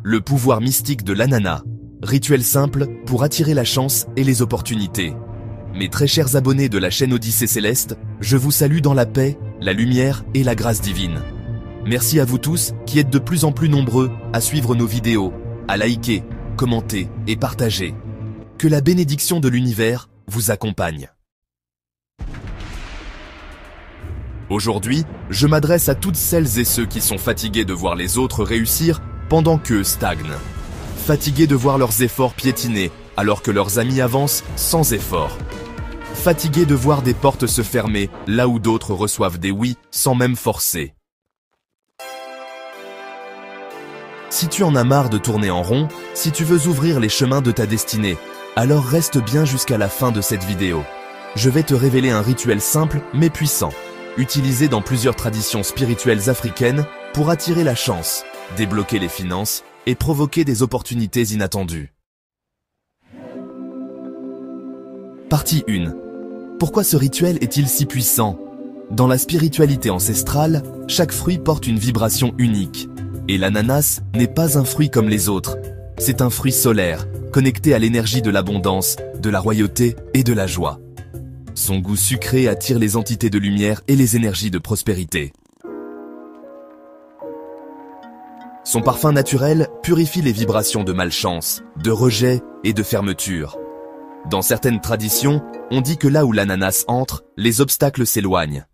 Le pouvoir mystique de l'ananas. Rituel simple pour attirer la chance et les opportunités. Mes très chers abonnés de la chaîne Odyssée Céleste, je vous salue dans la paix, la lumière et la grâce divine. Merci à vous tous qui êtes de plus en plus nombreux à suivre nos vidéos, à liker, commenter et partager. Que la bénédiction de l'univers vous accompagne. Aujourd'hui, je m'adresse à toutes celles et ceux qui sont fatigués de voir les autres réussir pendant qu'eux stagnent. Fatigués de voir leurs efforts piétiner alors que leurs amis avancent sans effort. Fatigués de voir des portes se fermer là où d'autres reçoivent des oui sans même forcer. Si tu en as marre de tourner en rond, si tu veux ouvrir les chemins de ta destinée, alors reste bien jusqu'à la fin de cette vidéo. Je vais te révéler un rituel simple mais puissant, utilisé dans plusieurs traditions spirituelles africaines pour attirer la chance, débloquer les finances et provoquer des opportunités inattendues. Partie 1. Pourquoi ce rituel est-il si puissant? Dans la spiritualité ancestrale, chaque fruit porte une vibration unique. Et l'ananas n'est pas un fruit comme les autres. C'est un fruit solaire, connecté à l'énergie de l'abondance, de la royauté et de la joie. Son goût sucré attire les entités de lumière et les énergies de prospérité. Son parfum naturel purifie les vibrations de malchance, de rejet et de fermeture. Dans certaines traditions, on dit que là où l'ananas entre, les obstacles s'éloignent.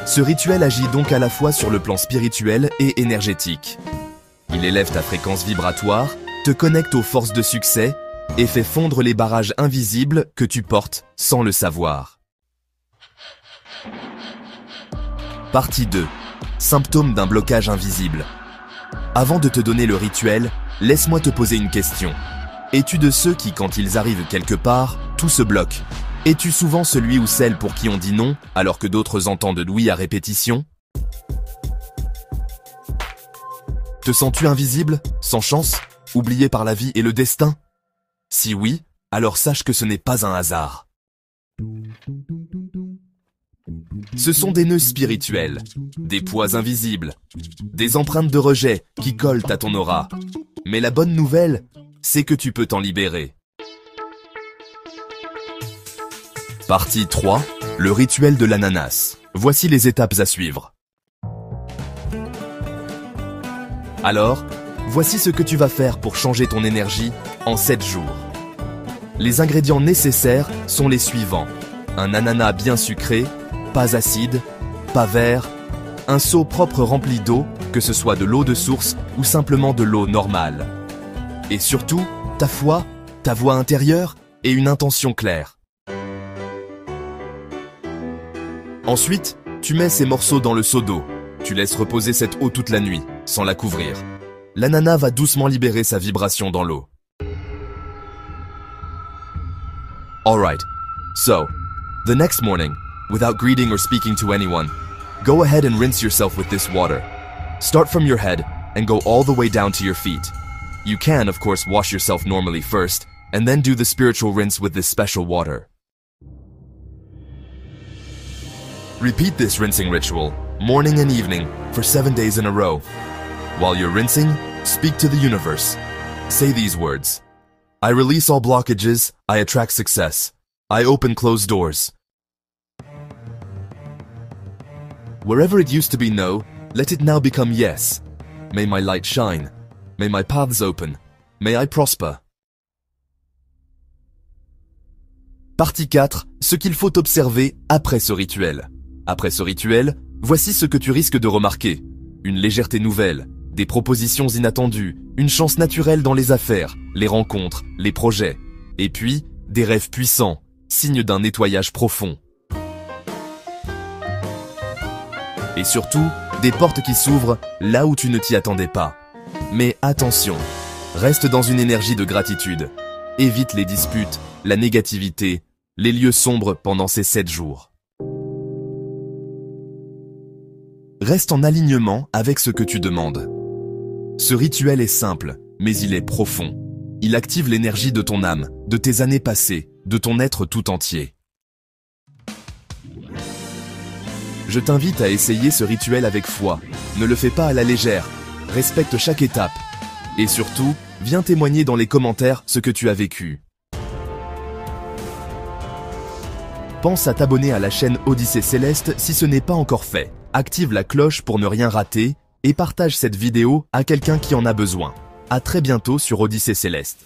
Ce rituel agit donc à la fois sur le plan spirituel et énergétique. Il élève ta fréquence vibratoire, te connecte aux forces de succès et fait fondre les barrages invisibles que tu portes sans le savoir. Partie 2. Symptômes d'un blocage invisible. Avant de te donner le rituel, laisse-moi te poser une question. Es-tu de ceux qui, quand ils arrivent quelque part, tout se bloque? Es-tu souvent celui ou celle pour qui on dit non, alors que d'autres entendent oui à répétition? Te sens-tu invisible, sans chance, oublié par la vie et le destin? Si oui, alors sache que ce n'est pas un hasard. Ce sont des nœuds spirituels, des poids invisibles, des empreintes de rejet qui collent à ton aura. Mais la bonne nouvelle, c'est que tu peux t'en libérer. Partie 3. Le rituel de l'ananas. Voici les étapes à suivre. Alors, voici ce que tu vas faire pour changer ton énergie en 7 jours. Les ingrédients nécessaires sont les suivants. Un ananas bien sucré, pas acide, pas vert, un seau propre rempli d'eau, que ce soit de l'eau de source ou simplement de l'eau normale. Et surtout, ta foi, ta voix intérieure et une intention claire. Ensuite, tu mets ces morceaux dans le seau d'eau. Tu laisses reposer cette eau toute la nuit, sans la couvrir. L'ananas va doucement libérer sa vibration dans l'eau. Alright, so, the next morning, without greeting or speaking to anyone, go ahead and rinse yourself with this water. Start from your head and go all the way down to your feet. You can, of course, wash yourself normally first, and then do the spiritual rinse with this special water. Repeat this rinsing ritual, morning and evening, for 7 days in a row. While you're rinsing, speak to the universe. Say these words. I release all blockages, I attract success. I open closed doors. Wherever it used to be no, let it now become yes. May my light shine. May my paths open. May I prosper. Partie 4. Ce qu'il faut observer après ce rituel. Après ce rituel, voici ce que tu risques de remarquer. Une légèreté nouvelle, des propositions inattendues, une chance naturelle dans les affaires, les rencontres, les projets. Et puis, des rêves puissants, signe d'un nettoyage profond. Et surtout, des portes qui s'ouvrent là où tu ne t'y attendais pas. Mais attention, reste dans une énergie de gratitude. Évite les disputes, la négativité, les lieux sombres pendant ces 7 jours. Reste en alignement avec ce que tu demandes. Ce rituel est simple, mais il est profond. Il active l'énergie de ton âme, de tes années passées, de ton être tout entier. Je t'invite à essayer ce rituel avec foi. Ne le fais pas à la légère. Respecte chaque étape. Et surtout, viens témoigner dans les commentaires ce que tu as vécu. Pense à t'abonner à la chaîne Odyssée Céleste si ce n'est pas encore fait. Active la cloche pour ne rien rater et partage cette vidéo à quelqu'un qui en a besoin. À très bientôt sur Odyssée Céleste.